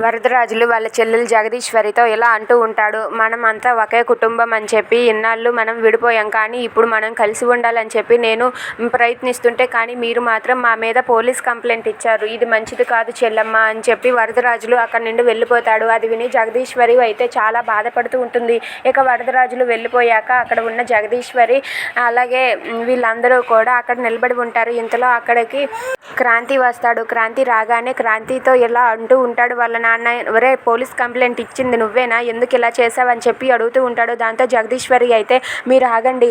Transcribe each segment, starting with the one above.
వరదరాజులు వాళ్ళ చెల్లెలు జగదీశ్వరితో ఇలా అంటూ ఉంటాడు. మనం అంతా ఒకే కుటుంబం అని చెప్పి ఇన్నాళ్ళు మనం విడిపోయాం, కానీ ఇప్పుడు మనం కలిసి ఉండాలని చెప్పి నేను ప్రయత్నిస్తుంటే కానీ మీరు మాత్రం మా మీద పోలీస్ కంప్లైంట్ ఇచ్చారు. ఇది మంచిది కాదు చెల్లెమ్మ అని చెప్పి వరదరాజులు అక్కడి నుండి వెళ్ళిపోతాడు. అది విని జగదీశ్వరి అయితే చాలా బాధపడుతూ ఉంటుంది. ఇక వరదరాజులు వెళ్ళిపోయాక అక్కడ ఉన్న జగదీశ్వరి అలాగే వీళ్ళందరూ కూడా అక్కడ నిలబడి ఉంటారు. ఇంతలో అక్కడికి క్రాంతి వస్తాడు. క్రాంతి రాగానే క్రాంతితో ఇలా అంటూ ఉంటాడు వాళ్ళ నాన్న, ఒరే పోలీస్ కంప్లైంట్ ఇచ్చింది నువ్వేనా, ఎందుకు ఇలా చేసావని చెప్పి అడుగుతూ ఉంటాడు. దాంతో జగదీశ్వరి అయితే మీరు ఆగండి,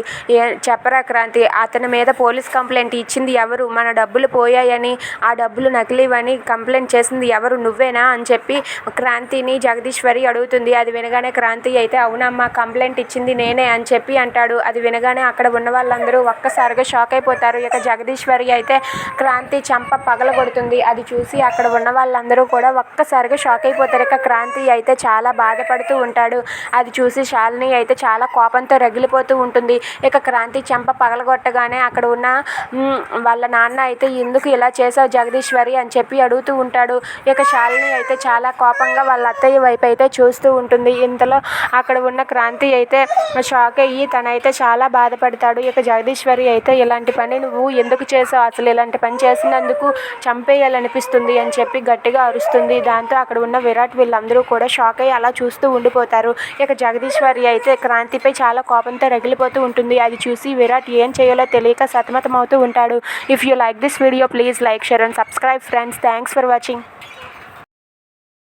చెప్పరా క్రాంతి, అతని మీద పోలీస్ కంప్లైంట్ ఇచ్చింది ఎవరు, మన డబ్బులు పోయాయని ఆ డబ్బులు నకిలీవని కంప్లైంట్ చేసింది ఎవరు, నువ్వేనా అని చెప్పి క్రాంతిని జగదీశ్వరి అడుగుతుంది. అది వినగానే క్రాంతి అయితే అవునమ్మా కంప్లైంట్ ఇచ్చింది నేనే అని చెప్పి అంటాడు. అది వినగానే అక్కడ ఉన్న వాళ్ళందరూ ఒక్కసారిగా షాక్ అయిపోతారు. ఇక జగదీశ్వరి అయితే క్రాంతి చంప పగలగొడుతుంది. అది చూసి అక్కడ ఉన్న వాళ్ళందరూ కూడా ఒక్కసారిగా షాక్ అయిపోతారు. ఇక క్రాంతి అయితే చాలా బాధపడుతూ ఉంటాడు. అది చూసి శాలిని అయితే చాలా కోపంతో రగిలిపోతూ ఉంటుంది. ఇక క్రాంతి చెంప పగలగొట్టగానే అక్కడ ఉన్న వాళ్ళ నాన్న అయితే ఎందుకు ఇలా చేసావు జగదీశ్వరి అని చెప్పి అడుగుతూ ఉంటాడు. ఇక శాలిని అయితే చాలా కోపంగా వాళ్ళ అత్తయ్య వైపు అయితే చూస్తూ ఉంటుంది. ఇంతలో అక్కడ ఉన్న క్రాంతి అయితే షాక్ అయ్యి తనైతే చాలా బాధపడతాడు. ఇక జగదీశ్వరి అయితే ఇలాంటి పని నువ్వు ఎందుకు చేసావు, అసలు ఇలాంటి పని చేసినందుకు చంపేయాలనిపిస్తుంది అని చెప్పి గట్టిగా అరుస్తుంది. దాంతో అక్కడ ఉన్న విరాట్ వీళ్ళందరూ కూడా షాక్ అయ్యి అలా చూస్తూ ఉండిపోతారు. ఇక జగదీశ్వరి అయితే క్రాంతిపై చాలా కోపంతో రగిలిపోతూ ఉంటుంది. అది చూసి విరాట్ ఏం చేయాలో తెలియక సతమతం అవుతూ ఉంటాడు. If you like this video please like, share and subscribe friends. Thanks for watching.